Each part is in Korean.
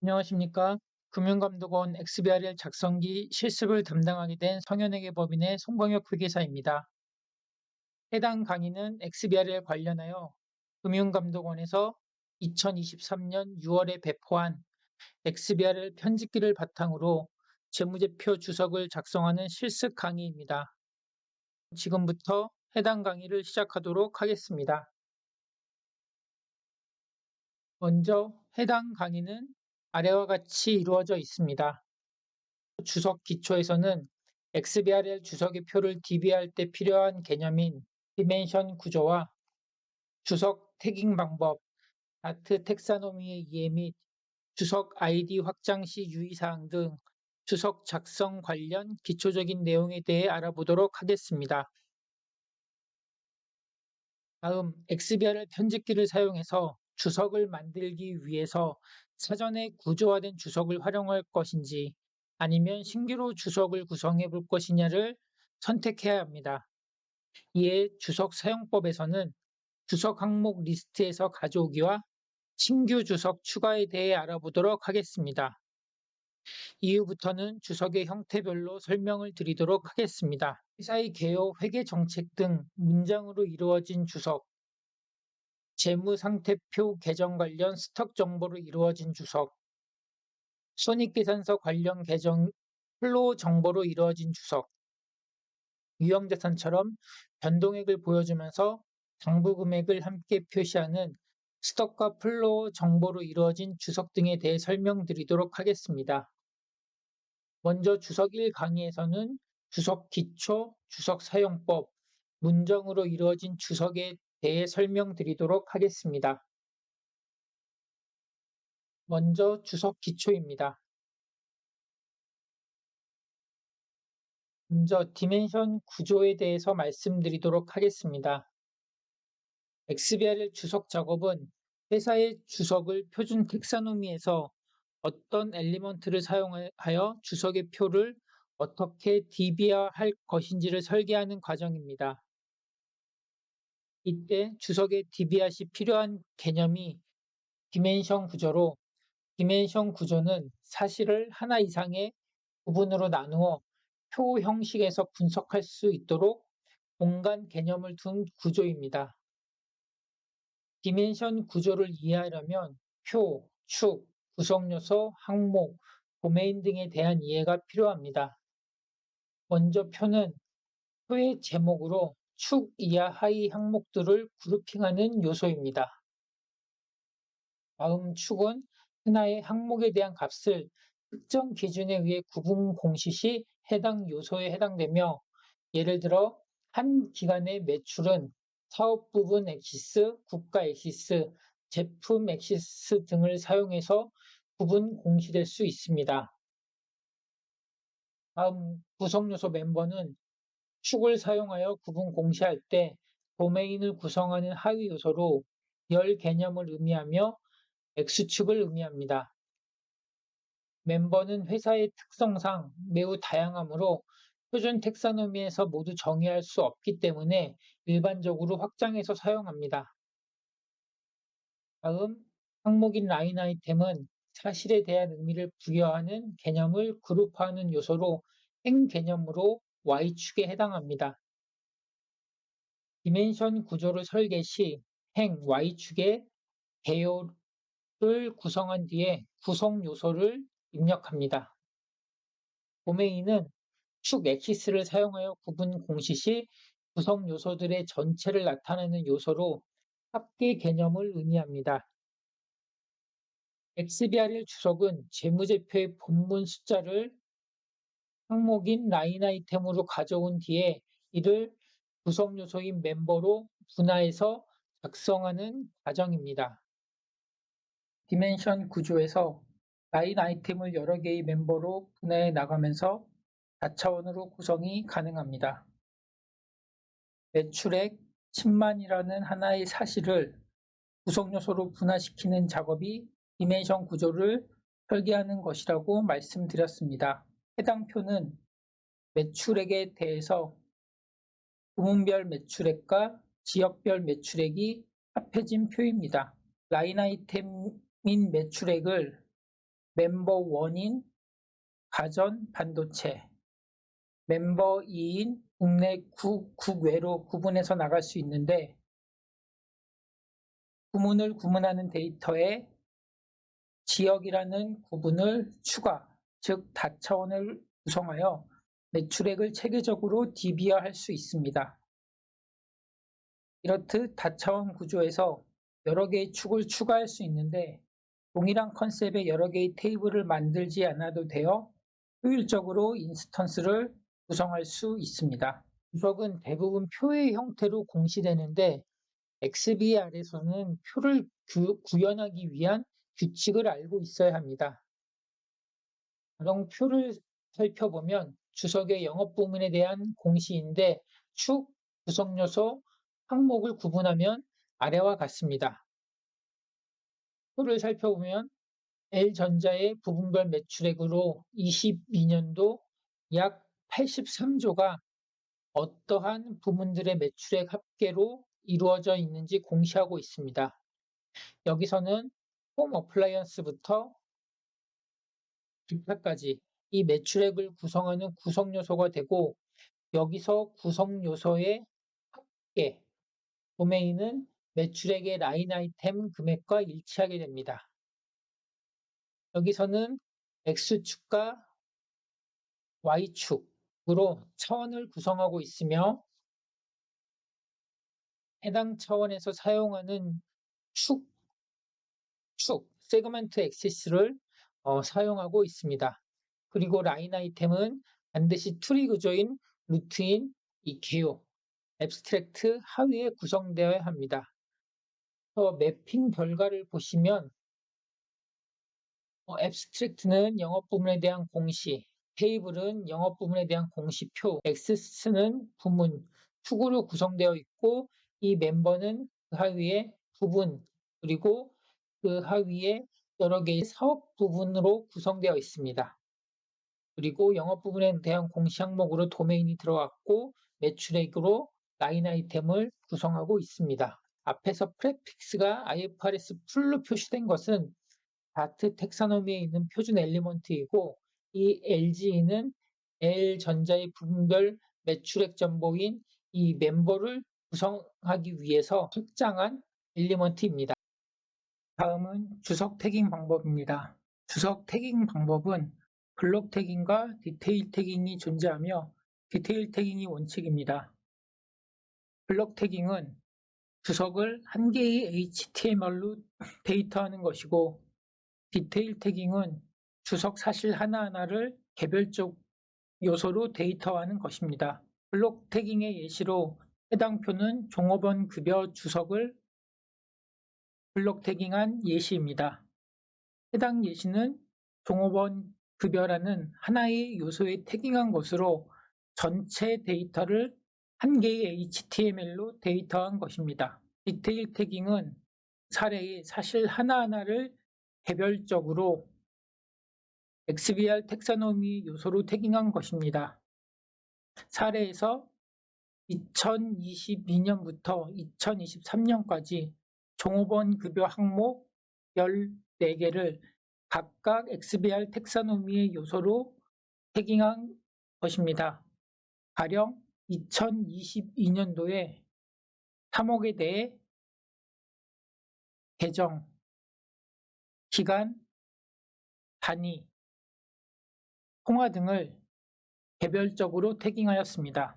안녕하십니까? 금융감독원 XBRL 작성기 실습을 담당하게 된 성현회계 법인의 송광혁 회계사입니다. 해당 강의는 XBRL 관련하여 금융감독원에서 2023년 6월에 배포한 XBRL 편집기를 바탕으로 재무제표 주석을 작성하는 실습 강의입니다. 지금부터 해당 강의를 시작하도록 하겠습니다. 먼저 해당 강의는 아래와 같이 이루어져 있습니다. 주석 기초에서는 XBRL 주석의 표를 DB할 때 필요한 개념인 디멘션 구조와 주석 태깅 방법, 다트 텍사노미의 이해 및 주석 아이디 확장 시 유의사항 등 주석 작성 관련 기초적인 내용에 대해 알아보도록 하겠습니다. 다음 XBRL 편집기를 사용해서 주석을 만들기 위해서 사전에 구조화된 주석을 활용할 것인지 아니면 신규로 주석을 구성해 볼 것이냐를 선택해야 합니다. 이에 주석 사용법에서는 주석 항목 리스트에서 가져오기와 신규 주석 추가에 대해 알아보도록 하겠습니다. 이후부터는 주석의 형태별로 설명을 드리도록 하겠습니다. 회사의 개요, 회계 정책 등 문장으로 이루어진 주석, 재무상태표 개정 관련 스톡 정보로 이루어진 주석, 손익계산서 관련 계정 플로우 정보로 이루어진 주석, 유형자산처럼 변동액을 보여주면서 당부 금액을 함께 표시하는 스톡과 플로우 정보로 이루어진 주석 등에 대해 설명드리도록 하겠습니다. 먼저 주석 1 강의에서는 주석 기초, 주석 사용법, 문정으로 이루어진 주석에 대해 설명드리도록 하겠습니다. 먼저 주석 기초입니다. 먼저 디멘션 구조에 대해서 말씀드리도록 하겠습니다. XBRL 주석 작업은 회사의 주석을 표준 텍사노미에서 어떤 엘리먼트를 사용하여 주석의 표를 어떻게 DB화할 것인지를 설계하는 과정입니다. 이때 주석의 DB화 시 필요한 개념이 디멘션 구조로, 디멘션 구조는 사실을 하나 이상의 부분으로 나누어 표 형식에서 분석할 수 있도록 공간 개념을 둔 구조입니다. 디멘션 구조를 이해하려면 표, 축, 구성요소, 항목, 도메인 등에 대한 이해가 필요합니다. 먼저 표는 표의 제목으로 축 이하 하위 항목들을 그룹핑하는 요소입니다. 다음 축은 하나의 항목에 대한 값을 특정 기준에 의해 구분 공시 시 해당 요소에 해당되며, 예를 들어 한 기간의 매출은 사업 부분 엑시스, 국가 엑시스, 제품 엑시스 등을 사용해서 구분 공시될 수 있습니다. 다음 구성 요소 멤버는 축을 사용하여 구분 공시할 때 도메인을 구성하는 하위 요소로 열 개념을 의미하며 X축을 의미합니다. 멤버는 회사의 특성상 매우 다양하므로 표준 텍사노미에서 모두 정의할 수 없기 때문에 일반적으로 확장해서 사용합니다. 다음, 항목인 라인 아이템은 사실에 대한 의미를 부여하는 개념을 그룹화하는 요소로 행 개념으로 Y축에 해당합니다. 디멘션 구조를 설계 시 행 Y축의 개요를 구성한 뒤에 구성 요소를 입력합니다. 도메인은 축 엑시스를 사용하여 구분 공시 시 구성 요소들의 전체를 나타내는 요소로 합계 개념을 의미합니다. XBRL 주석은 재무제표의 본문 숫자를 항목인 라인 아이템으로 가져온 뒤에 이를 구성 요소인 멤버로 분화해서 작성하는 과정입니다. 디멘션 구조에서 라인 아이템을 여러 개의 멤버로 분해해 나가면서 다차원으로 구성이 가능합니다. 매출액 10만이라는 하나의 사실을 구성 요소로 분화시키는 작업이 디멘션 구조를 설계하는 것이라고 말씀드렸습니다. 해당 표는 매출액에 대해서 부문별 매출액과 지역별 매출액이 합해진 표입니다. 라인 아이템인 매출액을 멤버 1인 가전 반도체, 멤버 2인 국내 국외로 구분해서 나갈 수 있는데 구문을 구분하는 데이터에 지역이라는 구분을 추가, 즉 다차원을 구성하여 매출액을 체계적으로 DB화할 수 있습니다. 이렇듯 다차원 구조에서 여러 개의 축을 추가할 수 있는데 동일한 컨셉의 여러 개의 테이블을 만들지 않아도 되어 효율적으로 인스턴스를 구성할 수 있습니다. 주석은 대부분 표의 형태로 공시되는데 XBR에서는 표를 구현하기 위한 규칙을 알고 있어야 합니다. 가령 표를 살펴보면 주석의 영업 부문에 대한 공시인데 축, 구성 요소, 항목을 구분하면 아래와 같습니다. 표를 살펴보면 L전자의 부분별 매출액으로 22년도 약 83조가 어떠한 부문들의 매출액 합계로 이루어져 있는지 공시하고 있습니다. 여기서는 홈 어플라이언스부터 기타까지 이 매출액을 구성하는 구성 요소가 되고 여기서 구성 요소의 합계, 도메인은 매출액의 라인 아이템 금액과 일치하게 됩니다. 여기서는 X축과 Y축으로 차원을 구성하고 있으며 해당 차원에서 사용하는 축, 세그먼트 엑시스를 사용하고 있습니다. 그리고 라인 아이템은 반드시 트리 구조인 루트인 이 개요, 앱스트랙트 하위에 구성되어야 합니다. 매핑 결과를 보시면 앱스트랙트는 영업 부문에 대한 공시, 테이블은 영업 부문에 대한 공시표, 엑시스는 부문, 축으로 구성되어 있고 이 멤버는 그 하위에 부분, 그리고 그 하위에 여러 개의 사업 부분으로 구성되어 있습니다. 그리고 영업 부분에 대한 공시 항목으로 도메인이 들어갔고 매출액으로 라인 아이템을 구성하고 있습니다. 앞에서 프레픽스가 IFRS 풀로 표시된 것은 다트 텍사노미에 있는 표준 엘리먼트이고 이 LG는 L전자의 부분별 매출액 정보인 이 멤버를 구성하기 위해서 확장한 엘리먼트입니다. 다음은 주석 태깅 방법입니다. 주석 태깅 방법은 블록 태깅과 디테일 태깅이 존재하며 디테일 태깅이 원칙입니다. 블록 태깅은 주석을 한 개의 HTML로 데이터하는 것이고 디테일 태깅은 주석 사실 하나하나를 개별적 요소로 데이터하는 것입니다. 블록 태깅의 예시로 해당 표는 종업원 급여 주석을 블록 태깅한 예시입니다. 해당 예시는 종업원 급여라는 하나의 요소에 태깅한 것으로 전체 데이터를 한 개의 HTML로 데이터한 것입니다. 디테일 태깅은 사례의 사실 하나하나를 개별적으로 XBR 텍사노미 요소로 태깅한 것입니다. 사례에서 2022년부터 2023년까지 종업원 급여 항목 14개를 각각 XBR 텍사노미의 요소로 태깅한 것입니다. 가령 2022년도에 3억에 대해 계정, 기간, 단위, 통화 등을 개별적으로 태깅하였습니다.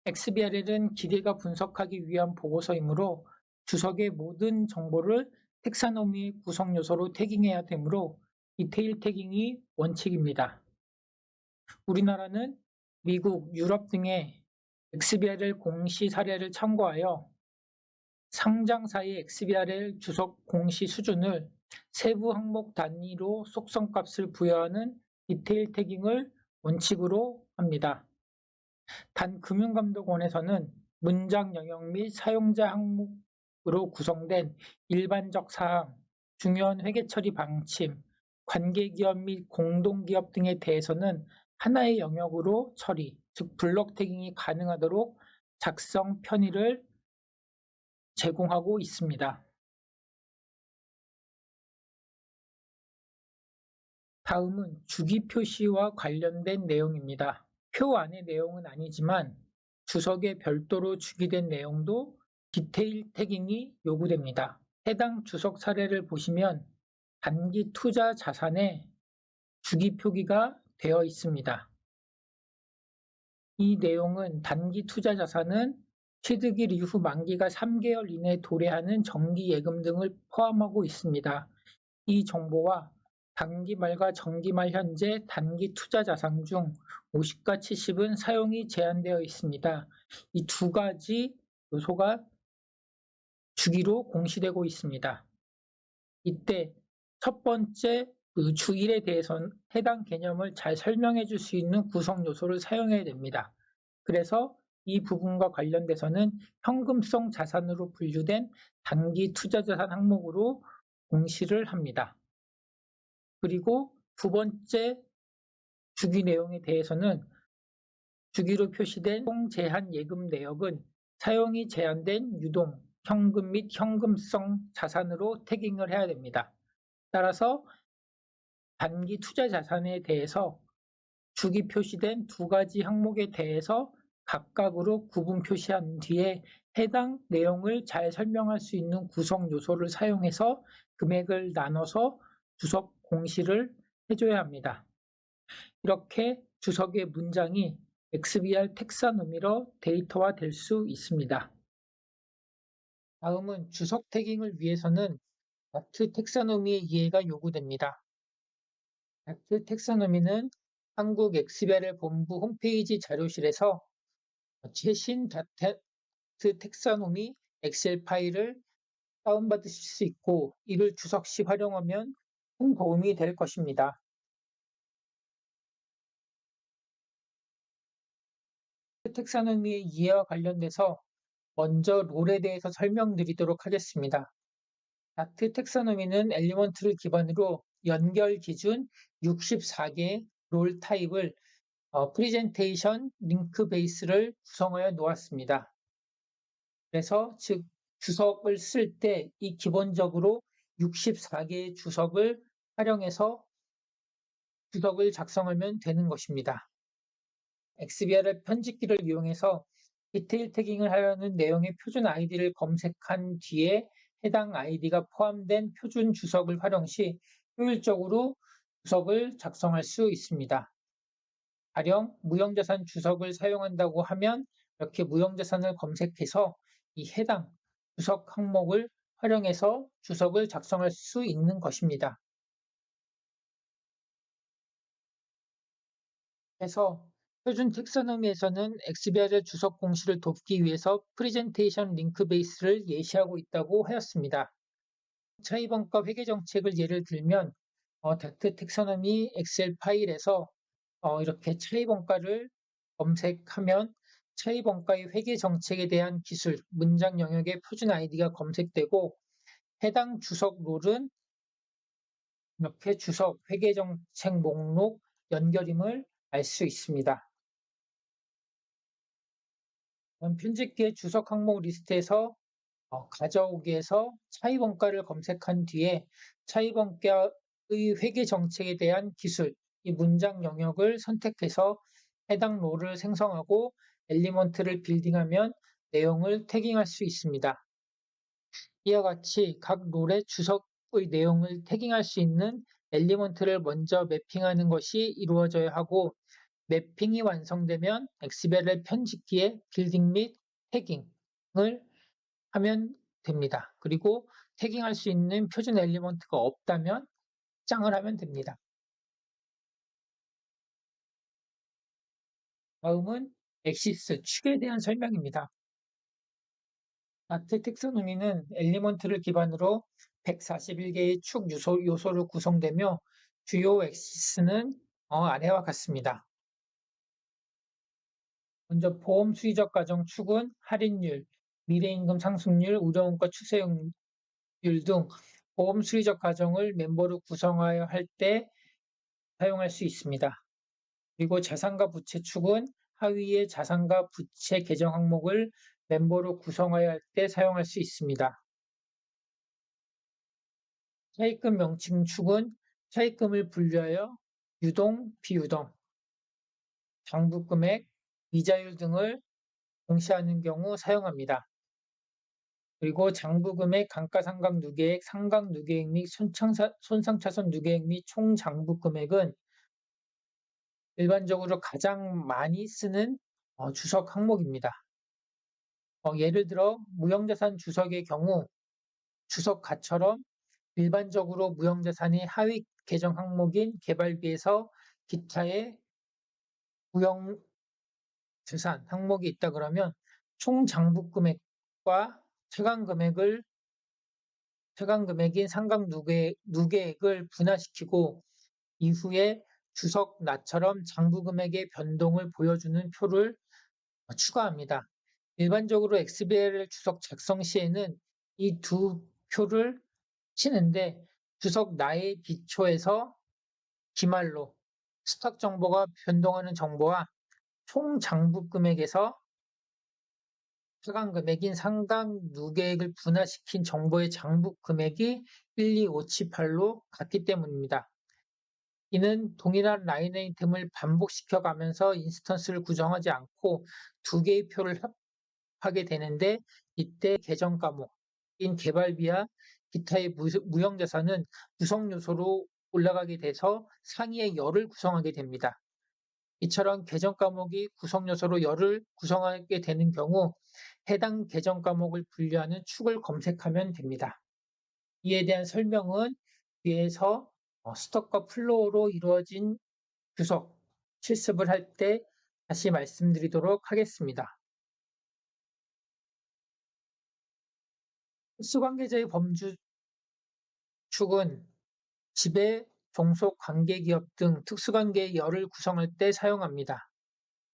XBRL은 기계가 분석하기 위한 보고서이므로 주석의 모든 정보를 텍사노미의 구성 요소로 태깅해야 되므로 디테일 태깅이 원칙입니다. 우리나라는 미국, 유럽 등의 XBRL 공시 사례를 참고하여 상장사의 XBRL 주석 공시 수준을 세부 항목 단위로 속성값을 부여하는 디테일 태깅을 원칙으로 합니다. 단 금융감독원에서는 문장 영역 및 사용자 항목으로 구성된 일반적 사항, 중요한 회계 처리 방침, 관계기업 및 공동기업 등에 대해서는 하나의 영역으로 처리, 즉 블록 태깅이 가능하도록 작성 편의를 제공하고 있습니다. 다음은 주기 표시와 관련된 내용입니다. 표 안의 내용은 아니지만 주석에 별도로 주기된 내용도 디테일 태깅이 요구됩니다. 해당 주석 사례를 보시면 단기 투자 자산에 주기 표기가 되어 있습니다. 이 내용은 단기 투자 자산은 취득일 이후 만기가 3개월 이내 도래하는 정기 예금 등을 포함하고 있습니다. 이 정보와 단기 말과 정기 말 현재 단기 투자 자산 중 50과 70은 사용이 제한되어 있습니다. 이 두 가지 요소가 주기로 공시되고 있습니다. 이때 첫 번째 그 주일에 대해서는 해당 개념을 잘 설명해 줄 수 있는 구성 요소를 사용해야 됩니다. 그래서 이 부분과 관련돼서는 현금성 자산으로 분류된 단기 투자 자산 항목으로 공시를 합니다. 그리고 두 번째 주기 내용에 대해서는 주기로 표시된 제한 예금 내역은 사용이 제한된 유동, 현금 및 현금성 자산으로 태깅을 해야 됩니다. 따라서 단기 투자 자산에 대해서 주기 표시된 두 가지 항목에 대해서 각각으로 구분 표시한 뒤에 해당 내용을 잘 설명할 수 있는 구성 요소를 사용해서 금액을 나눠서 주석 공시를 해줘야 합니다. 이렇게 주석의 문장이 XBR 텍사노미로 데이터화 될 수 있습니다. 다음은 주석 태깅을 위해서는 다트 텍사노미의 이해가 요구됩니다. 다트 텍사노미는 한국 엑스베르 본부 홈페이지 자료실에서 최신 다트 텍사노미 엑셀 파일을 다운받으실 수 있고 이를 주석 시 활용하면 큰 도움이 될 것입니다. 텍사노미의 이해와 관련돼서 먼저 롤에 대해서 설명드리도록 하겠습니다. 다트 텍사노미는 엘리먼트를 기반으로 연결 기준 64개의 롤 타입을 프리젠테이션 링크 베이스를 구성하여 놓았습니다. 그래서 즉 주석을 쓸 때 이 기본적으로 64개의 주석을 활용해서 주석을 작성하면 되는 것입니다. XBR 편집기를 이용해서 디테일 태깅을 하려는 내용의 표준 아이디를 검색한 뒤에 해당 아이디가 포함된 표준 주석을 활용 시 효율적으로 주석을 작성할 수 있습니다. 가령 무형자산 주석을 사용한다고 하면 이렇게 무형자산을 검색해서 이 해당 주석 항목을 활용해서 주석을 작성할 수 있는 것입니다. 그래서 표준 텍사노미에서는 XBR 주석 공시를 돕기 위해서 프리젠테이션 링크 베이스를 예시하고 있다고 하였습니다. 차이번가 회계 정책을 예를 들면 닥트 텍사노미 엑셀 파일에서 이렇게 차이번가를 검색하면 차이번가의 회계 정책에 대한 기술, 문장 영역의 표준 아이디가 검색되고 해당 주석 롤은 이렇게 주석 회계 정책 목록 연결임을 알 수 있습니다. 편집기의 주석 항목 리스트에서 가져오기에서 차이번가를 검색한 뒤에 차이번가의 회계 정책에 대한 기술, 이 문장 영역을 선택해서 해당 롤을 생성하고 엘리먼트를 빌딩하면 내용을 태깅할 수 있습니다. 이와 같이 각 롤의 주석의 내용을 태깅할 수 있는 엘리먼트를 먼저 매핑하는 것이 이루어져야 하고 매핑이 완성되면 엑스벨의 편집기에 빌딩 및 태깅을 하면 됩니다. 그리고 태깅할 수 있는 표준 엘리먼트가 없다면 짱을 하면 됩니다. 다음은 엑시스 축에 대한 설명입니다. 다트 텍소노미는 엘리먼트를 기반으로 141개의 축 요소로 구성되며 주요 엑시스는 아래와 같습니다. 먼저 보험 수의적 과정 축은 할인율, 미래임금 상승률, 우려원가 추세율 등 보험 수의적 과정을 멤버로 구성하여 할 때 사용할 수 있습니다. 그리고 자산과 부채 축은 하위의 자산과 부채 계정 항목을 멤버로 구성하여 할 때 사용할 수 있습니다. 차입금 명칭 축은 차입금을 분류하여 유동, 비유동, 장부금액, 이자율 등을 공시하는 경우 사용합니다. 그리고 장부금액, 감가상각 누계액, 상각 누계액 및 손상차손 누계액 및 총장부금액은 일반적으로 가장 많이 쓰는 주석 항목입니다. 예를 들어 무형자산 주석의 경우 주석가처럼 일반적으로 무형자산이 하위 계정 항목인 개발비에서 기타의 무형자산 항목이 있다 그러면 총 장부금액과 최강금액인 상각 누계액을 분할시키고 이후에 주석나처럼 장부금액의 변동을 보여주는 표를 추가합니다. 일반적으로 XBRL 주석 작성 시에는 이 두 표를 치는데 주석나의 기초에서 기말로 스탁 정보가 변동하는 정보와 총 장부금액에서 최강금액인 상각 누계액을 분할시킨 정보의 장부금액이 12578로 같기 때문입니다. 이는 동일한 라인 아이템을 반복시켜 가면서 인스턴스를 구성하지 않고 두 개의 표를 합하게 되는데 이때 계정 과목인 개발비와 기타의 무형자산은 구성 요소로 올라가게 돼서 상위의 열을 구성하게 됩니다. 이처럼 계정 과목이 구성 요소로 열을 구성하게 되는 경우 해당 계정 과목을 분류하는 축을 검색하면 됩니다. 이에 대한 설명은 위에서 스톡과 플로우로 이루어진 주석 실습을 할 때 다시 말씀드리도록 하겠습니다. 특수관계자의 범주 축은 지배, 종속, 관계기업 등 특수관계의 열을 구성할 때 사용합니다.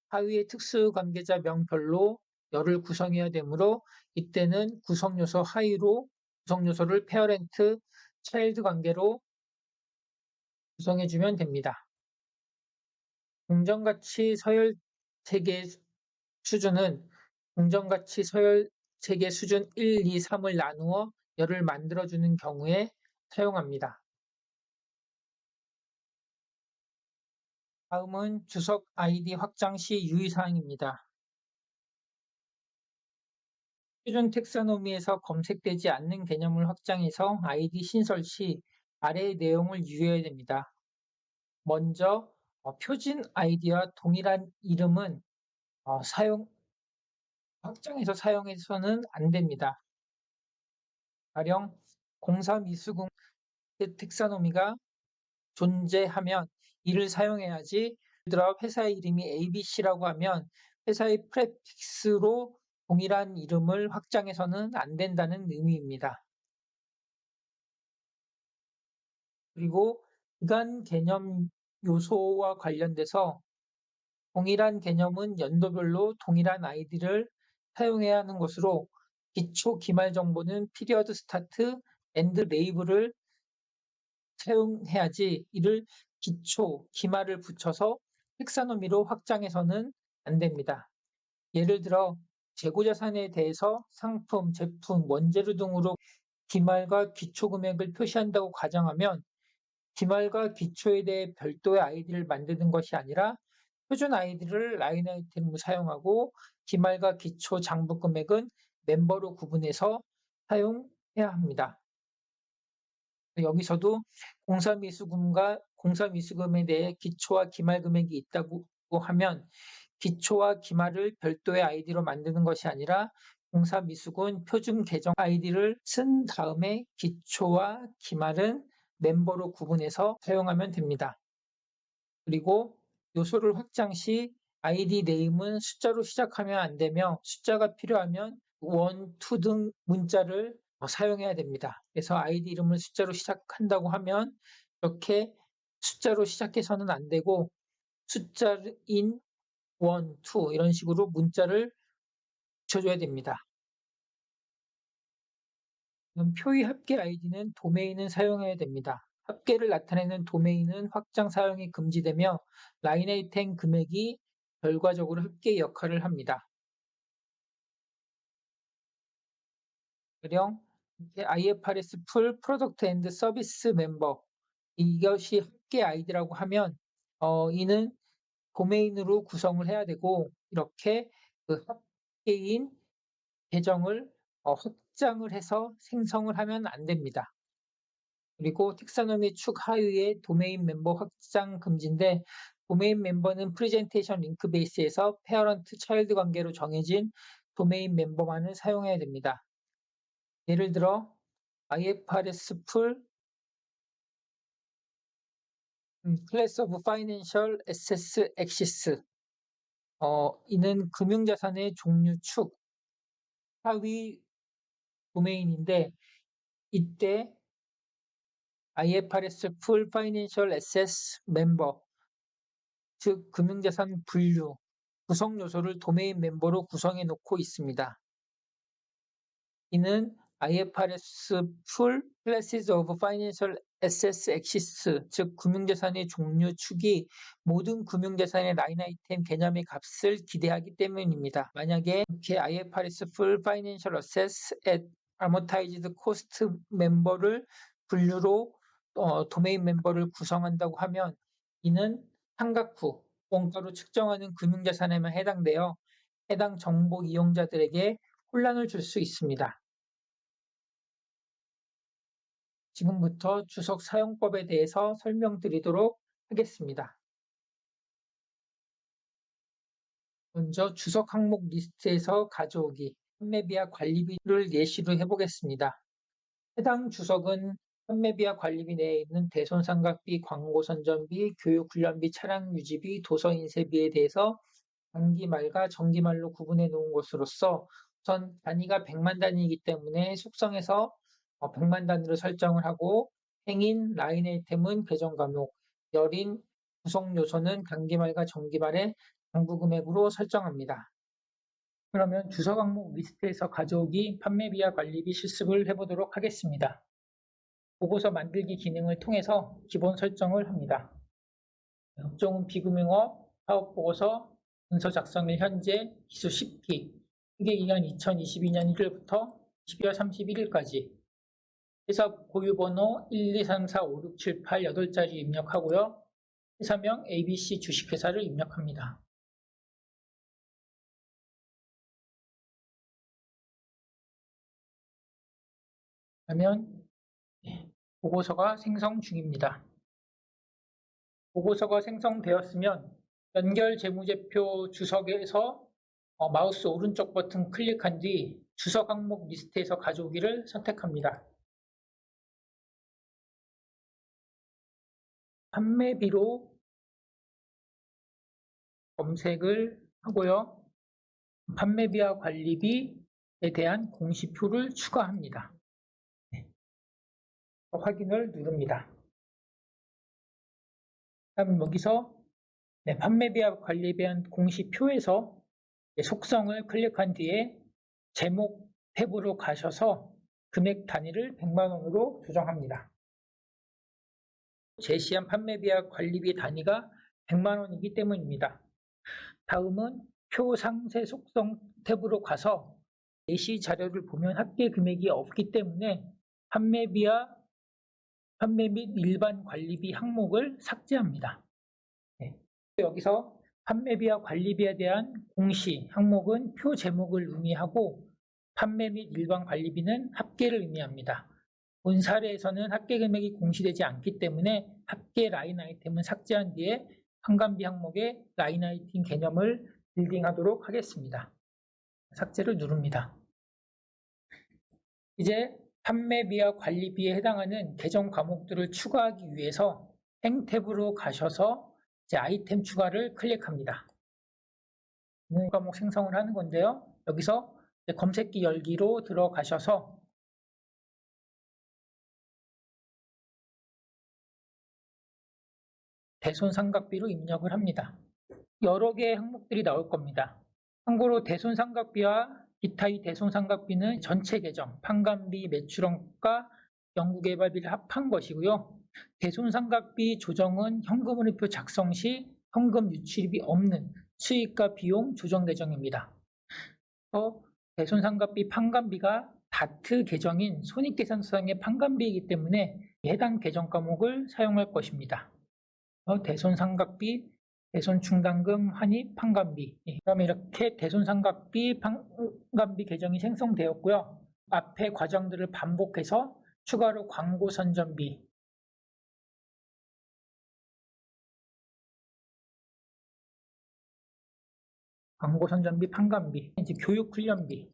하위의 특수관계자 명별로 열을 구성해야 되므로 이때는 구성요소 하위로 구성요소를 페어렌트, 차일드 관계로 구성해주면 됩니다. 공정가치 서열 체계 수준은 공정가치 서열 체계 수준 1, 2, 3을 나누어 열을 만들어주는 경우에 사용합니다. 다음은 주석 아이디 확장 시 유의사항입니다. 표준 텍사노미에서 검색되지 않는 개념을 확장해서 아이디 신설 시 아래의 내용을 유의해야 됩니다. 먼저 표준 아이디와 동일한 이름은 확장해서 사용해서는 안 됩니다. 가령 공사 미수공 텍사노미가 존재하면 이를 사용해야지. 예를 들어 회사의 이름이 ABC라고 하면 회사의 프레픽스로 동일한 이름을 확장해서는 안 된다는 의미입니다. 그리고 기간 개념 요소와 관련돼서 동일한 개념은 연도별로 동일한 아이디를 사용해야 하는 것으로 기초 기말 정보는 피리어드 스타트, 엔드 레이블을 사용해야지 이를 기초, 기말을 붙여서 텍사노미로 확장해서는 안 됩니다. 예를 들어 재고자산에 대해서 상품, 제품, 원재료 등으로 기말과 기초 금액을 표시한다고 가정하면 기말과 기초에 대해 별도의 아이디를 만드는 것이 아니라 표준 아이디를 라인 아이템으로 사용하고 기말과 기초 장부 금액은 멤버로 구분해서 사용해야 합니다. 여기서도 공사미수금에 대해 기초와 기말 금액이 있다고 하면 기초와 기말을 별도의 아이디로 만드는 것이 아니라 공사미수금 표준 계정 아이디를 쓴 다음에 기초와 기말은 멤버로 구분해서 사용하면 됩니다. 그리고 요소를 확장 시 아이디 네임은 숫자로 시작하면 안 되며 숫자가 필요하면 1, 2 등 문자를 사용해야 됩니다. 그래서 아이디 이름을 숫자로 시작한다고 하면 이렇게 숫자로 시작해서는 안 되고 숫자인 1, 2 이런 식으로 문자를 붙여줘야 됩니다. 표의 합계 아이디는 도메인은 사용해야 됩니다. 합계를 나타내는 도메인은 확장 사용이 금지되며 라인 아이템 금액이 결과적으로 합계 역할을 합니다. 가령 IFRS 풀 프로덕트 앤드 서비스 멤버 이것이 합계 아이디라고 하면 이는 도메인으로 구성을 해야 되고 이렇게 그 합계인 계정을 확장을 해서 생성을 하면 안 됩니다. 그리고 텍사노미 축 하위에 도메인 멤버 확장 금지인데 도메인 멤버는 프레젠테이션 링크 베이스에서 페어런트 차일드 관계로 정해진 도메인 멤버만을 사용해야 됩니다. 예를 들어 IFRS 풀 Class of Financial Assets Axis 이는 금융자산의 종류 축 하위 도메인인데 이때 IFRS 풀 파이낸셜 에세스 멤버 즉 금융자산 분류 구성 요소를 도메인 멤버로 구성해 놓고 있습니다. 이는 IFRS 풀 Classes of Financial Assets Axis 즉 금융자산의 종류 축이 모든 금융자산의 라인 아이템 개념의 값을 기대하기 때문입니다. 만약에 이렇게 IFRS 풀 Financial Assets at Amortized Cost 멤버를 분류로 도메인 멤버를 구성한다고 하면 이는 삼각후 원가로 측정하는 금융자산에만 해당되어 해당 정보 이용자들에게 혼란을 줄 수 있습니다. 지금부터 주석 사용법에 대해서 설명드리도록 하겠습니다. 먼저 주석 항목 리스트에서 가져오기, 판매비와 관리비를 예시로 해보겠습니다. 해당 주석은 판매비와 관리비 내에 있는 대손상각비, 광고 선전비, 교육 훈련비, 차량 유지비, 도서 인쇄비에 대해서 단기말과 정기말로 구분해 놓은 것으로서 우선 단위가 100만 단위이기 때문에 속성에서 100만 단위로 설정을 하고 행인, 라인 아이템은 계정 과목, 열인, 구성 요소는 단기말과 정기말의 당부 금액으로 설정합니다. 그러면 주석 항목 리스트에서 가져오기 판매비와 관리비 실습을 해보도록 하겠습니다. 보고서 만들기 기능을 통해서 기본 설정을 합니다. 업종은 비금융업, 사업보고서, 문서 작성일 현재, 기수 10기, 회계기간 2022년 1일부터 12월 31일까지, 회사 고유번호 1, 2, 3, 4, 5, 6, 7, 8, 8자리 입력하고요. 회사명 ABC 주식회사를 입력합니다. 그러면 보고서가 생성 중입니다. 보고서가 생성되었으면 연결 재무제표 주석에서 마우스 오른쪽 버튼 클릭한 뒤 주석 항목 리스트에서 가져오기를 선택합니다. 판매비로 검색을 하고요. 판매비와 관리비에 대한 공시표를 추가합니다. 확인을 누릅니다. 다음 여기서 판매비와 관리비에 대한 공시표에서 속성을 클릭한 뒤에 제목 탭으로 가셔서 금액 단위를 100만 원으로 조정합니다. 제시한 판매비와 관리비 단위가 100만 원이기 때문입니다. 다음은 표 상세 속성 탭으로 가서 예시 자료를 보면 합계 금액이 없기 때문에 판매비와 판매 및 일반 관리비 항목을 삭제합니다. 여기서 판매비와 관리비에 대한 공시 항목은 표 제목을 의미하고 판매 및 일반 관리비는 합계를 의미합니다. 본 사례에서는 합계 금액이 공시되지 않기 때문에 합계 라인 아이템은 삭제한 뒤에 판관비 항목의 라인 아이템 개념을 빌딩하도록 하겠습니다. 삭제를 누릅니다. 이제 판매비와 관리비에 해당하는 계정 과목들을 추가하기 위해서 행 탭으로 가셔서 이제 아이템 추가를 클릭합니다. 과목 생성을 하는 건데요. 여기서 검색기 열기로 들어가셔서 대손상각비로 입력을 합니다. 여러 개의 항목들이 나올 겁니다. 참고로 대손상각비와 기타의 대손상각비는 전체 계정, 판관비, 매출원가, 연구개발비를 합한 것이고요. 대손상각비 조정은 현금흐름표 작성 시 현금 유출입이 없는 수익과 비용 조정 계정입니다. 대손상각비 판관비가 다트 계정인 손익계산서상의 판관비이기 때문에 해당 계정 과목을 사용할 것입니다. 대손상각비, 대손충당금, 환입, 판관비. 그다음에 이렇게 대손상각비, 판관비 계정이 생성되었고요. 앞에 과정들을 반복해서 추가로 광고 선전비, 판관비, 이제 교육훈련비,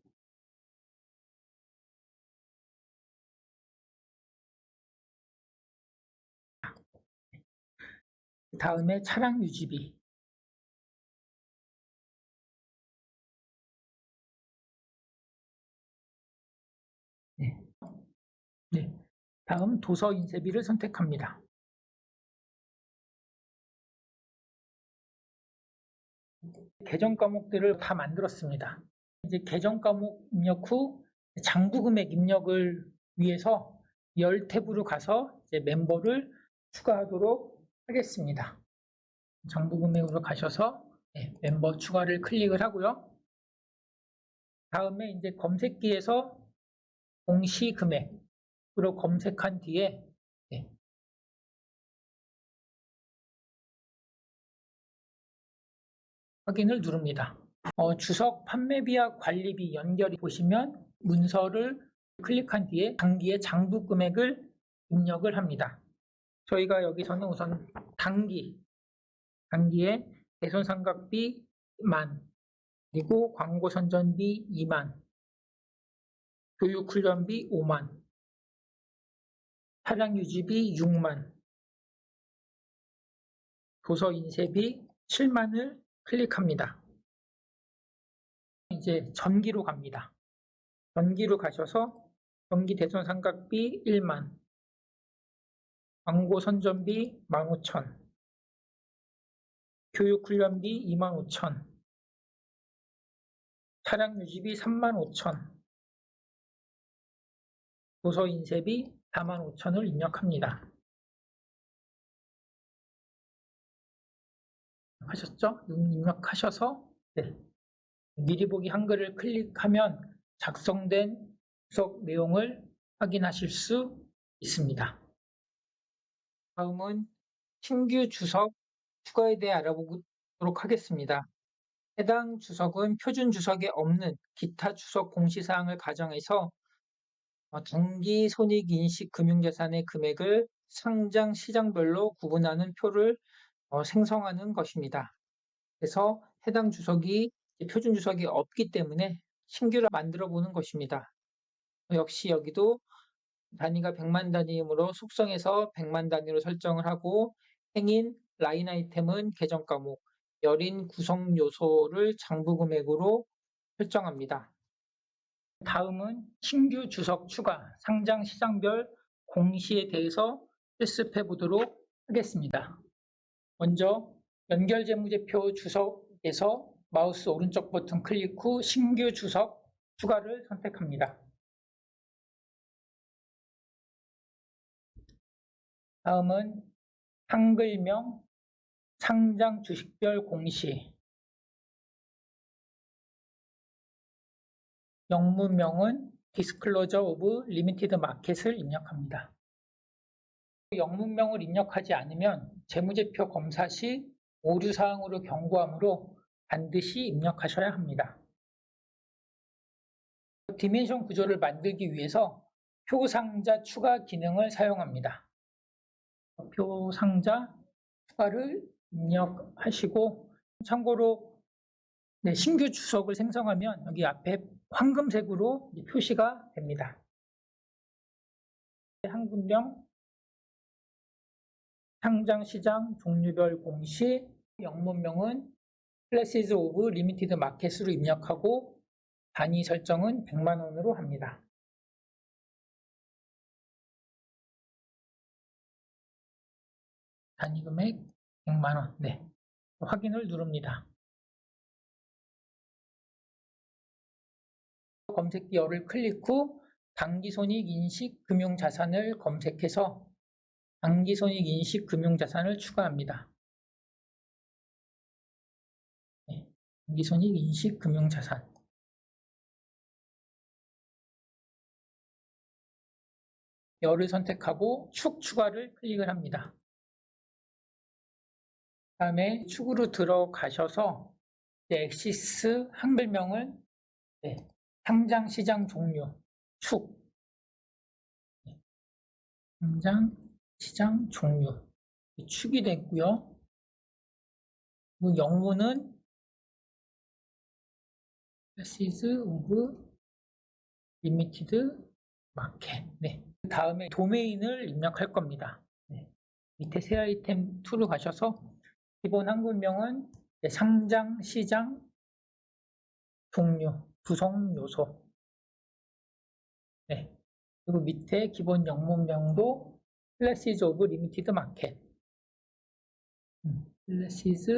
다음에 차량 유지비, 네. 네. 다음 도서 인쇄비를 선택합니다. 계정 과목들을 다 만들었습니다. 이제 계정 과목 입력 후 장부 금액 입력을 위해서 열 탭으로 가서 이제 멤버를 추가하도록 하겠습니다. 장부 금액으로 가셔서 멤버 추가를 클릭을 하고요. 다음에 이제 검색기에서 공시 금액으로 검색한 뒤에 확인을 누릅니다. 주석 판매비와 관리비 연결이 보시면 문서를 클릭한 뒤에 당기의 장부 금액을 입력을 합니다. 저희가 여기서는 우선 단기에 대손상각비 10,000, 그리고 광고 선전비 20,000, 교육훈련비 50,000, 차량 유지비 60,000, 도서 인쇄비 70,000을 클릭합니다. 이제 전기로 갑니다. 전기로 가셔서 전기 대손상각비 10,000, 광고 선전비 15,000, 교육훈련비 25,000, 차량 유지비 35,000, 도서 인쇄비 45,000을 입력합니다. 하셨죠? 입력하셔서 미리 보기 한글을 클릭하면 작성된 주석 내용을 확인하실 수 있습니다. 다음은 신규 주석 추가에 대해 알아보도록 하겠습니다. 해당 주석은 표준 주석에 없는 기타 주석 공시사항을 가정해서 단기 손익인식 금융자산의 금액을 상장 시장별로 구분하는 표를 생성하는 것입니다. 그래서 해당 주석이 표준 주석이 없기 때문에 신규로 만들어 보는 것입니다. 역시 여기도 단위가 100만 단위이므로 속성에서 100만 단위로 설정을 하고 행인 라인 아이템은 계정 과목, 열인 구성 요소를 장부 금액으로 설정합니다. 다음은 신규 주석 추가, 상장 시장별 공시에 대해서 실습해 보도록 하겠습니다. 먼저 연결 재무제표 주석에서 마우스 오른쪽 버튼 클릭 후 신규 주석 추가를 선택합니다. 다음은 한글명 상장 주식별 공시, 영문명은 디스클로저 오브 리미티드 마켓을 입력합니다. 영문명을 입력하지 않으면 재무제표 검사 시 오류사항으로 경고하므로 반드시 입력하셔야 합니다. 디멘션 구조를 만들기 위해서 표상자 추가 기능을 사용합니다. 표상자 추가를 입력하시고 참고로 신규 주석을 생성하면 여기 앞에 황금색으로 표시가 됩니다. 한글명 상장시장 종류별 공시, 영문명은 클래시즈 오브 리미티드 마켓으로 입력하고 단위 설정은 100만 원으로 합니다. 단위 금액 100만 원. 확인을 누릅니다. 검색기 열을 클릭 후 당기손익 인식 금융자산을 검색해서 당기손익 인식 금융자산을 추가합니다. 당기손익 인식 금융자산. 열을 선택하고 축 추가를 클릭을 합니다. 다음에 축으로 들어가셔서 엑시스 한글명을 상장 시장 종류 축 상장 시장 종류 축이 됐고요. 영문은 Classes of Limited Market. 그 다음에 도메인을 입력할 겁니다. 밑에 새 아이템 2로 가셔서 기본 한글명은 상장 시장 종류 구성 요소. 그리고 밑에 기본 영문명도 Classes of Limited Market. Classes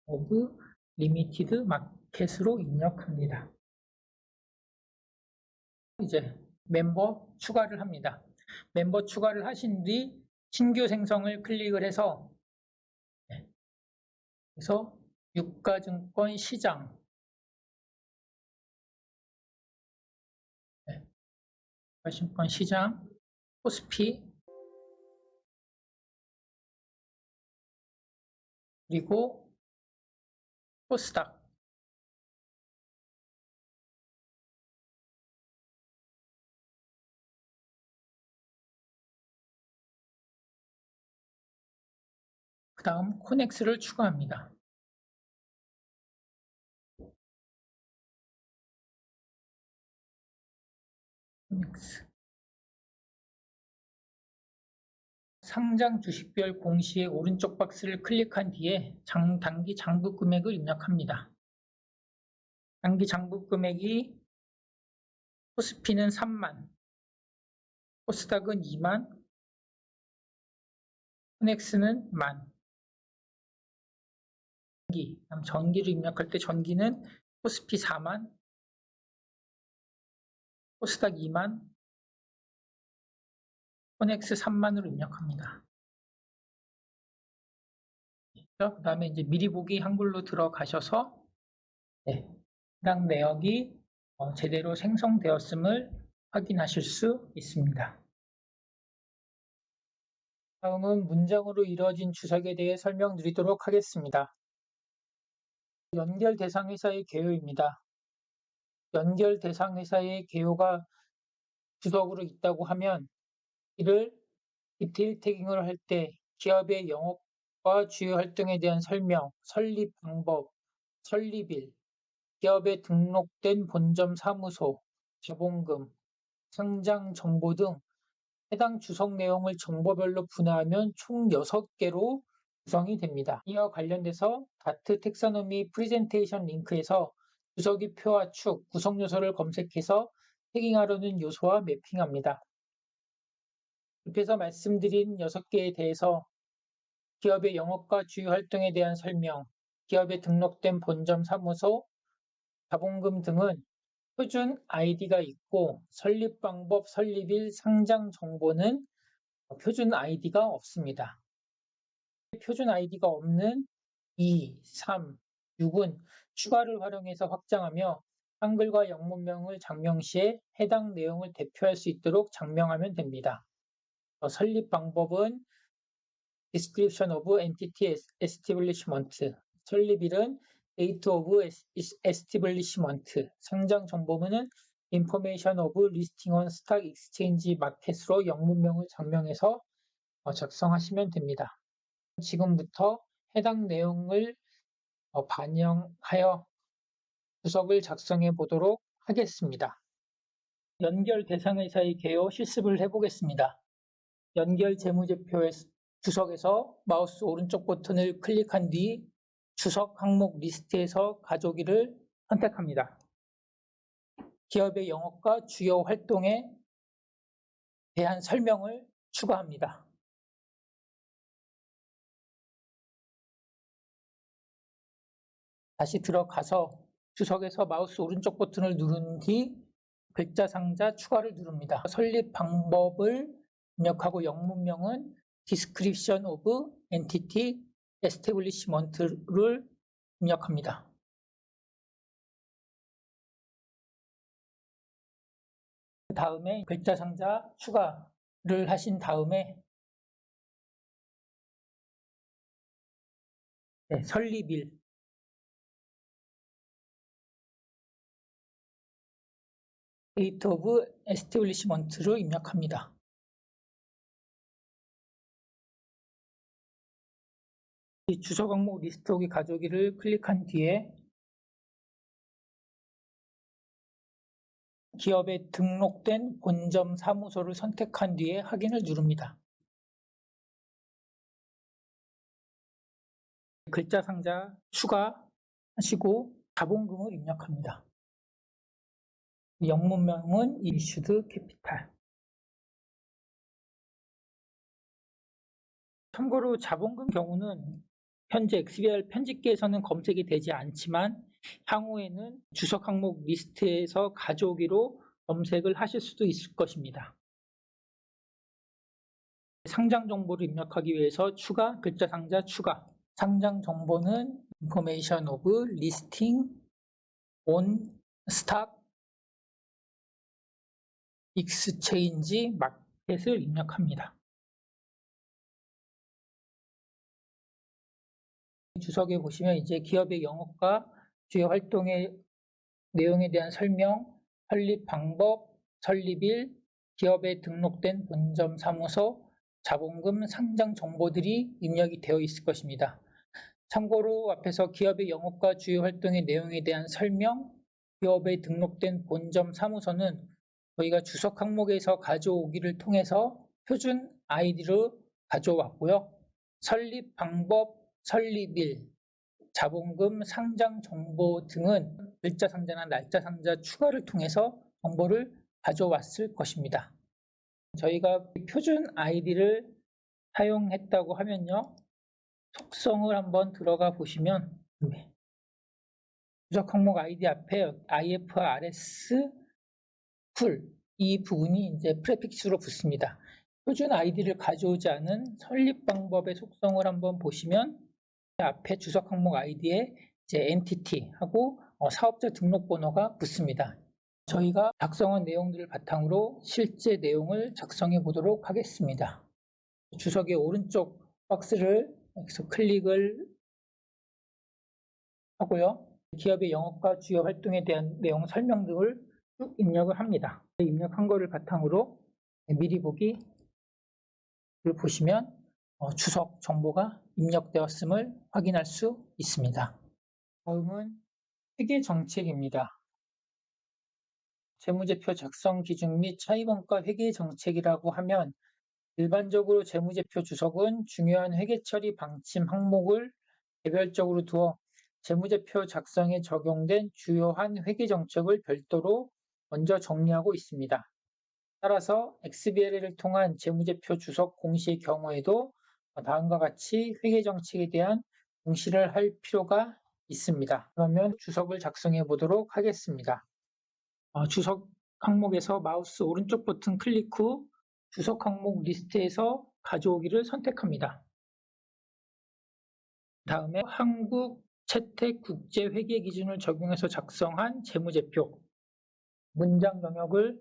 of Limited Market으로 입력합니다. 이제 멤버 추가를 합니다. 멤버 추가를 하신 뒤 신규 생성을 클릭을 해서 그래서 유가증권 시장 유가증권 시장 코스피 그리고 코스닥 그 다음 코넥스를 추가합니다. 코넥스 상장 주식별 공시의 오른쪽 박스를 클릭한 뒤에 단기 장부 금액을 입력합니다. 단기 장부 금액이 코스피는 3만, 코스닥은 2만, 코넥스는 1만. 전기를 입력할 때 전기는 코스피 4만, 코스닥 2만, 코넥스 3만으로 입력합니다. 그 다음에 이제 미리 보기 한글로 들어가셔서 해당 내역이 제대로 생성되었음을 확인하실 수 있습니다. 다음은 문장으로 이루어진 주석에 대해 설명드리도록 하겠습니다. 연결 대상 회사의 개요입니다. 연결 대상 회사의 개요가 주석으로 있다고 하면 이를 디테일 태깅을 할 때 기업의 영업과 주요 활동에 대한 설명, 설립 방법, 설립일, 기업에 등록된 본점 사무소, 자본금, 상장 정보 등 해당 주석 내용을 정보별로 분화하면 총 6개로 구성이 됩니다. 이와 관련돼서 다트 텍사노미 프리젠테이션 링크에서 주석의 표와 축, 구성 요소를 검색해서 태깅하려는 요소와 매핑합니다. 옆에서 말씀드린 6개에 대해서 기업의 영업과 주요 활동에 대한 설명, 기업에 등록된 본점 사무소, 자본금 등은 표준 아이디가 있고 설립 방법, 설립일, 상장 정보는 표준 아이디가 없습니다. 표준 아이디가 없는 2, 3, 6은 추가를 활용해서 확장하며 한글과 영문명을 장명 시에 해당 내용을 대표할 수 있도록 장명하면 됩니다. 설립 방법은 Description of Entity Establishment, 설립일은 Date of Establishment, 상장 정보문은 Information of Listing on Stock Exchange Market으로 영문명을 장명해서 작성하시면 됩니다. 지금부터 해당 내용을 반영하여 주석을 작성해 보도록 하겠습니다. 연결 대상 회사의 개요 실습을 해보겠습니다. 연결 재무제표의 주석에서 마우스 오른쪽 버튼을 클릭한 뒤 주석 항목 리스트에서 가져오기를 선택합니다. 기업의 영업과 주요 활동에 대한 설명을 추가합니다. 다시 들어가서 주석에서 마우스 오른쪽 버튼을 누른 뒤 글자 상자 추가를 누릅니다. 설립 방법을 입력하고 영문명은 Description of Entity Establishment를 입력합니다. 그 다음에 글자 상자 추가 하신 다음에 설립일, Date of Establishment를 입력합니다. 이 주소 항목 리스트 오기 가져오기를 클릭한 뒤에 기업에 등록된 본점 사무소를 선택한 뒤에 확인을 누릅니다. 글자 상자 추가하시고 자본금을 입력합니다. 영문명은 Issued Capital. 참고로 자본금 경우는 현재 XBR 편집기에서는 검색이 되지 않지만 향후에는 주석 항목 리스트에서 가져오기로 검색을 하실 수도 있을 것입니다. 상장 정보를 입력하기 위해서 글자 상자 추가. 상장 정보는 Information of Listing on Stock Exchange Market을 입력합니다. 주석에 보시면 이제 기업의 영업과 주요 활동의 내용에 대한 설명, 설립 방법, 설립일, 기업에 등록된 본점 사무소, 자본금, 상장 정보들이 입력이 되어 있을 것입니다. 참고로 앞에서 기업의 영업과 주요 활동의 내용에 대한 설명, 기업에 등록된 본점 사무소는 저희가 주석 항목에서 가져오기를 통해서 표준 아이디로 가져왔고요. 설립 방법, 설립일, 자본금, 상장 정보 등은 글자 상자나 날짜 상자 추가를 통해서 정보를 가져왔을 것입니다. 저희가 표준 아이디를 사용했다고 하면요. 속성을 한번 들어가 보시면 주석 항목 아이디 앞에 IFRS 풀 이 부분이 이제 프레픽스로 붙습니다. 표준 아이디를 가져오지 않은 설립 방법의 속성을 한번 보시면 앞에 주석 항목 아이디에 이제 엔티티하고 사업자 등록번호가 붙습니다. 저희가 작성한 내용들을 바탕으로 실제 내용을 작성해 보도록 하겠습니다. 주석의 오른쪽 박스를 여기서 클릭을 하고요. 기업의 영업과 주요 활동에 대한 내용 설명 등을 쭉 입력을 합니다. 입력한 거를 바탕으로 미리 보기를 보시면 주석 정보가 입력되었음을 확인할 수 있습니다. 다음은 회계 정책입니다. 재무제표 작성 기준 및 차입원가 회계 정책이라고 하면 일반적으로 재무제표 주석은 중요한 회계 처리 방침 항목을 개별적으로 두어 재무제표 작성에 적용된 주요한 회계 정책을 별도로 먼저 정리하고 있습니다. 따라서 XBRL을 통한 재무제표 주석 공시의 경우에도 다음과 같이 회계 정책에 대한 공시를 할 필요가 있습니다. 그러면 주석을 작성해 보도록 하겠습니다. 주석 항목에서 마우스 오른쪽 버튼 클릭 후 주석 항목 리스트에서 가져오기를 선택합니다. 다음에 한국 채택 국제 회계 기준을 적용해서 작성한 재무제표 문장 영역을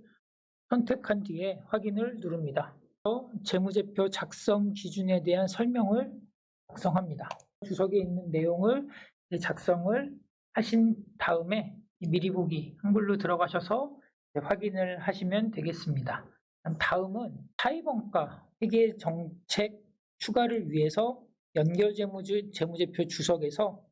선택한 뒤에 확인을 누릅니다. 재무제표 작성 기준에 대한 설명을 작성합니다. 주석에 있는 내용을 작성을 하신 다음에 미리 보기 한글로 들어가셔서 확인을 하시면 되겠습니다. 다음은 차입원가 회계 정책 추가를 위해서 연결 재무제표 주석에서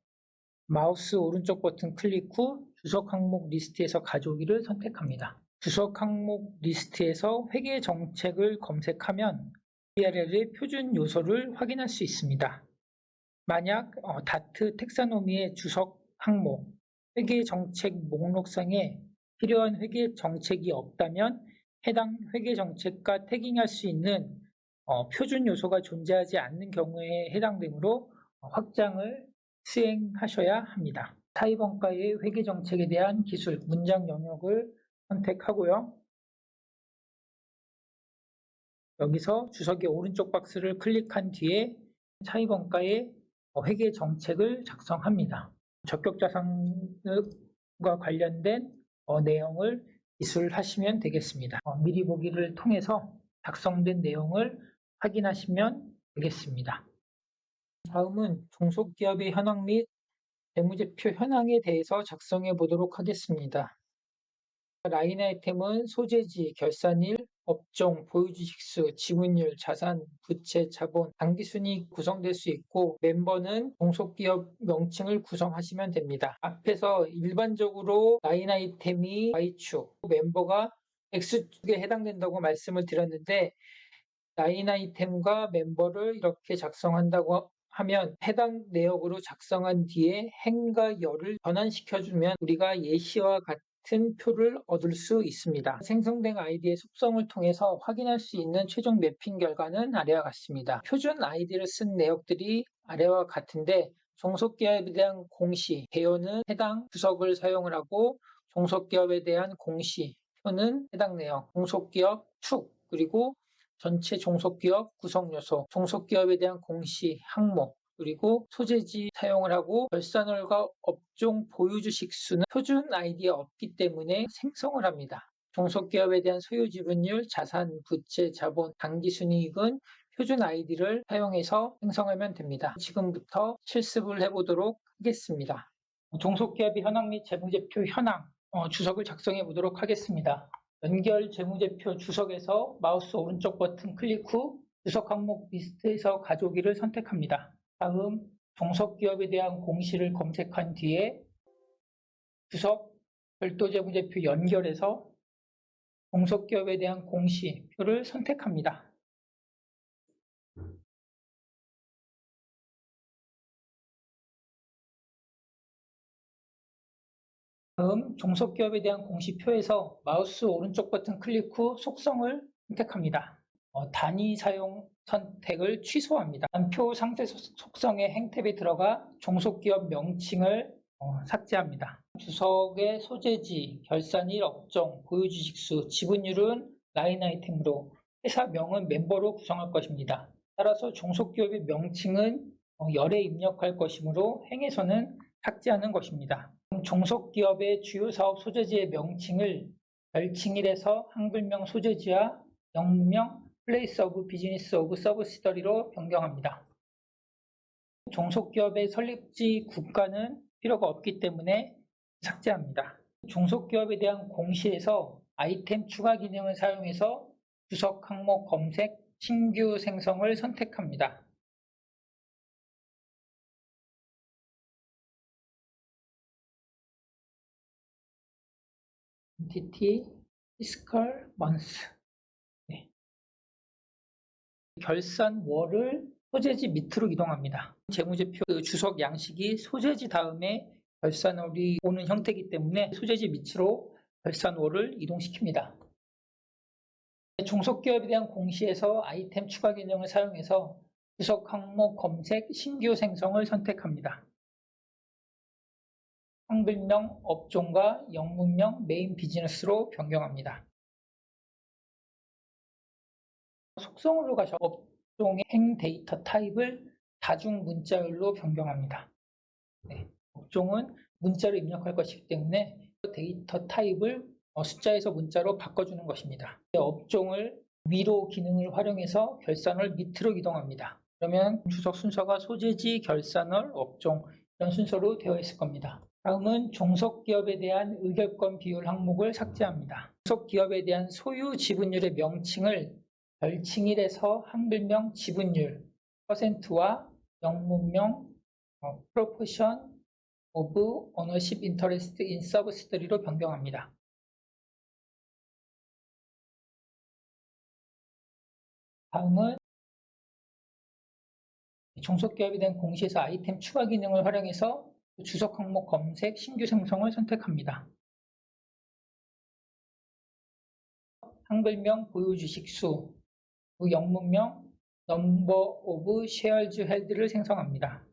마우스 오른쪽 버튼 클릭 후 주석 항목 리스트에서 가져오기를 선택합니다. 주석 항목 리스트에서 회계 정책을 검색하면 XBRL의 표준 요소를 확인할 수 있습니다. 만약 다트 텍사노미의 주석 항목 회계 정책 목록상에 필요한 회계 정책이 없다면 해당 회계 정책과 태깅할 수 있는 표준 요소가 존재하지 않는 경우에 해당되므로 확장을 수행하셔야 합니다. 차입원가의 회계 정책에 대한 기술 문장 영역을 선택하고요. 여기서 주석의 오른쪽 박스를 클릭한 뒤에 차입원가의 회계 정책을 작성합니다. 적격자산과 관련된 내용을 기술하시면 되겠습니다. 미리 보기를 통해서 작성된 내용을 확인하시면 되겠습니다. 다음은 종속기업의 현황 및 재무제표 현황에 대해서 작성해 보도록 하겠습니다. 라인 아이템은 소재지, 결산일, 업종, 보유주식수, 지분율, 자산, 부채, 자본, 당기순이익 구성될 수 있고 멤버는 종속기업 명칭을 구성하시면 됩니다. 앞에서 일반적으로 라인 아이템이 Y축, 멤버가 X축에 해당된다고 말씀을 드렸는데 라인 아이템과 멤버를 이렇게 작성한다고 하면 해당 내역으로 작성한 뒤에 행과 열을 변환시켜주면 우리가 예시와 같은 표를 얻을 수 있습니다. 생성된 아이디의 속성을 통해서 확인할 수 있는 최종 매핑 결과는 아래와 같습니다. 표준 아이디를 쓴 내역들이 아래와 같은데 종속기업에 대한 공시, 개요는 해당 주석을 사용을 하고 종속기업에 대한 공시, 표는 해당 내역, 종속기업 축, 그리고 전체 종속기업 구성요소, 종속기업에 대한 공시, 항목, 그리고 소재지 사용을 하고 결산월과 업종 보유주식 수는 표준 아이디에 없기 때문에 생성을 합니다. 종속기업에 대한 소유지분율, 자산, 부채, 자본, 당기순이익은 표준 아이디를 사용해서 생성하면 됩니다. 지금부터 실습을 해보도록 하겠습니다. 종속기업의 현황 및 재무제표 현황 주석을 작성해 보도록 하겠습니다. 연결 재무제표 주석에서 마우스 오른쪽 버튼 클릭 후 주석 항목 리스트에서 가져오기를 선택합니다. 다음 종속기업에 대한 공시를 검색한 뒤에 주석 별도 재무제표 연결에서 종속기업에 대한 공시표를 선택합니다. 다음 종속기업에 대한 공시표에서 마우스 오른쪽 버튼 클릭 후 속성을 선택합니다. 단위 사용 선택을 취소합니다. 표 상세 속성의 행탭에 들어가 종속기업 명칭을 삭제합니다. 주석의 소재지, 결산일, 업종, 보유주식수, 지분율은 라인 아이템으로 회사명은 멤버로 구성할 것입니다. 따라서 종속기업의 명칭은 열에 입력할 것이므로 행에서는 삭제하는 것입니다. 종속기업의 주요 사업 소재지의 명칭을 별칭 1에서 한글명 소재지와 영문명 플레이스 오브 비즈니스 오브 서브시더리로 변경합니다. 종속기업의 설립지 국가는 필요가 없기 때문에 삭제합니다. 종속기업에 대한 공시에서 아이템 추가 기능을 사용해서 주석 항목 검색, 신규 생성을 선택합니다. 엔티티, 피스컬, 먼스. 결산월을 소재지 밑으로 이동합니다. 재무제표 주석 양식이 소재지 다음에 결산월이 오는 형태이기 때문에 소재지 밑으로 결산월을 이동시킵니다. 종속기업에 대한 공시에서 아이템 추가 기능을 사용해서 주석 항목 검색, 신규 생성을 선택합니다. 한글명 업종과 영문명 메인 비즈니스로 변경합니다. 속성으로 가셔 업종의 행 데이터 타입을 다중 문자열로 변경합니다. 업종은 문자로 입력할 것이기 때문에 데이터 타입을 숫자에서 문자로 바꿔주는 것입니다. 업종을 위로 기능을 활용해서 결산월 밑으로 이동합니다. 그러면 주석 순서가 소재지, 결산월, 업종 이런 순서로 되어 있을 겁니다. 다음은 종속기업에 대한 의결권 비율 항목을 삭제합니다. 종속기업에 대한 소유 지분율의 명칭을 별칭 1에서 한글명 지분율, 퍼센트와 영문명 proportion of ownership interest in subsidiary로 변경합니다. 다음은 종속기업에 대한 공시에서 아이템 추가 기능을 활용해서 주석 항목 검색, 신규 생성을 선택합니다. 한글명 보유주식 수, 영문명 number of shares held를 생성합니다.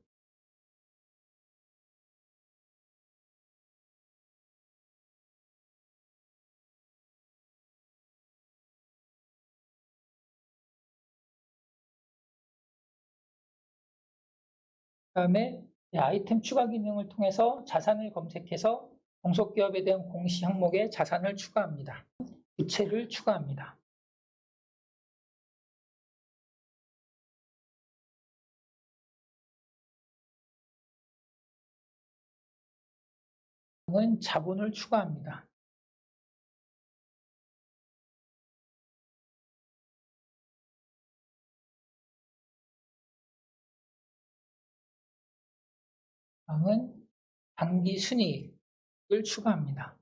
그다음에 아이템 추가 기능을 통해서 자산을 검색해서 종속기업에 대한 공시 항목에 자산을 추가합니다. 부채를 추가합니다. 은 자본을 추가합니다. 다음은 당기 순이익을 추가합니다.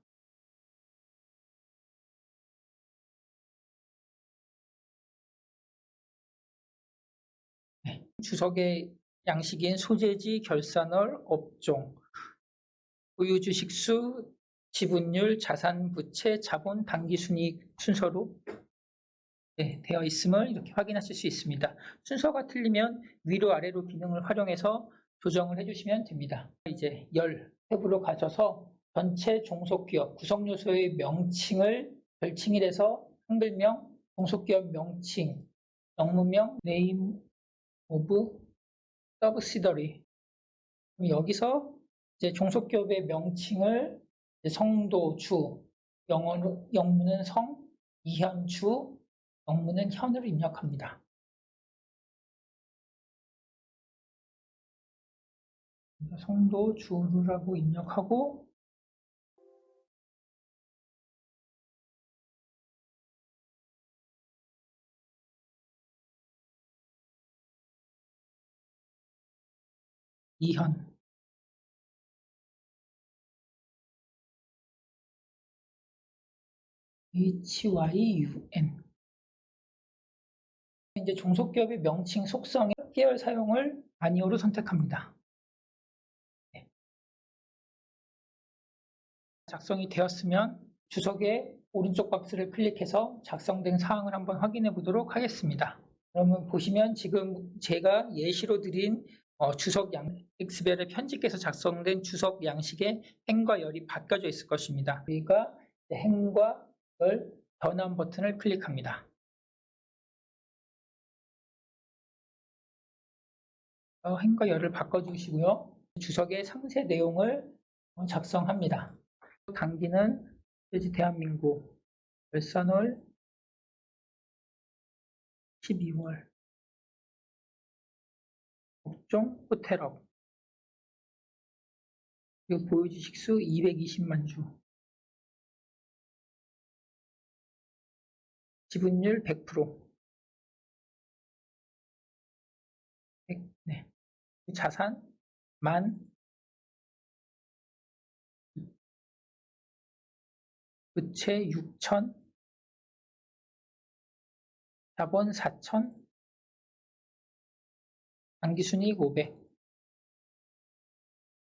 네. 주석의 양식인 소재지, 결산월, 업종, 보유주식수, 지분율, 자산, 부채, 자본, 당기순이익 순서로 되어 있음을 이렇게 확인하실 수 있습니다. 순서가 틀리면 위로 아래로 기능을 활용해서 조정을 해주시면 됩니다. 이제 열 탭으로 가셔서 전체 종속기업 구성요소의 명칭을 별칭일해서 한글명, 종속기업 명칭, 영문명, name of subsidiary. 여기서 이제 종속기업의 명칭을 성도, 주, 영문은 성, 이현, 주, 영문은 현으로 입력합니다. 성도, 주라고 입력하고 이현, HYUN. 이제 종속기업의 명칭 속성의 계열 사용을 아니오로 선택합니다. 네. 작성이 되었으면 주석의 오른쪽 박스를 클릭해서 작성된 사항을 한번 확인해 보도록 하겠습니다. 그러면 보시면 지금 제가 예시로 드린 주석 엑스벨에 편집해서 작성된 주석 양식의 행과 열이 바뀌어져 있을 것입니다. 우리가 행과 열 변환 버튼을 클릭합니다. 행과 열을 바꿔주시고요. 주석의 상세 내용을 작성합니다. 당기는 대한민국 결산월 12월 업종 호텔업 그리고 보유주식수 220만 주 지분율 100% 네. 자산 만 부채 6천 자본 4천 당기순이익 500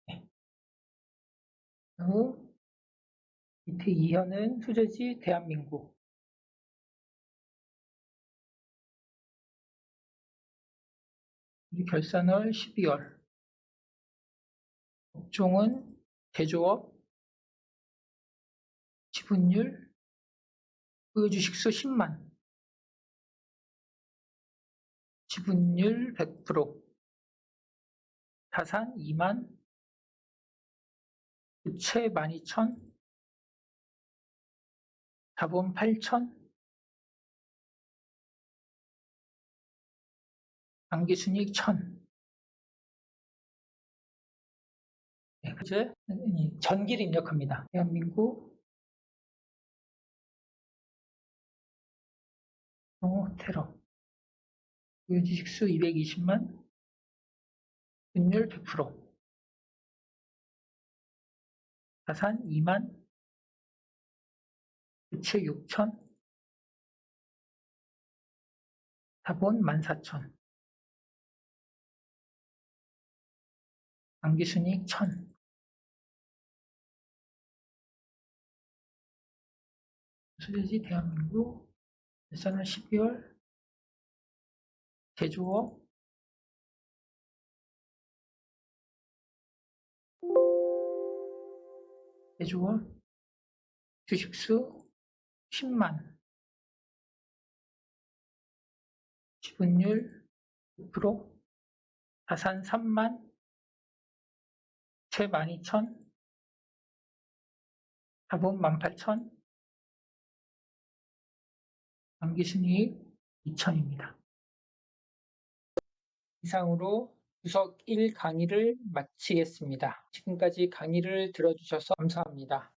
네. 그 밑에 이현은 소재지 대한민국 결산월 12월 업종은 제조업 지분율 보유주식수 10만 지분율 100% 자산 2만 부채 12,000 자본 8,000 당기순이익 1,000 네, 이제 전기를 입력합니다. 대한민국 호텔업 보유주식수 220만 분율 100% 자산 2만 부채 6천 자본 14,000 당기순이익 1,000 소재지 대한민국 결산월 12월 제조업 주식수 10만 지분율 6% 자산 3만 채 12,000 자본 18,000 당기순이익 2,000입니다. 이상으로 주석 1 강의를 마치겠습니다. 지금까지 강의를 들어주셔서 감사합니다.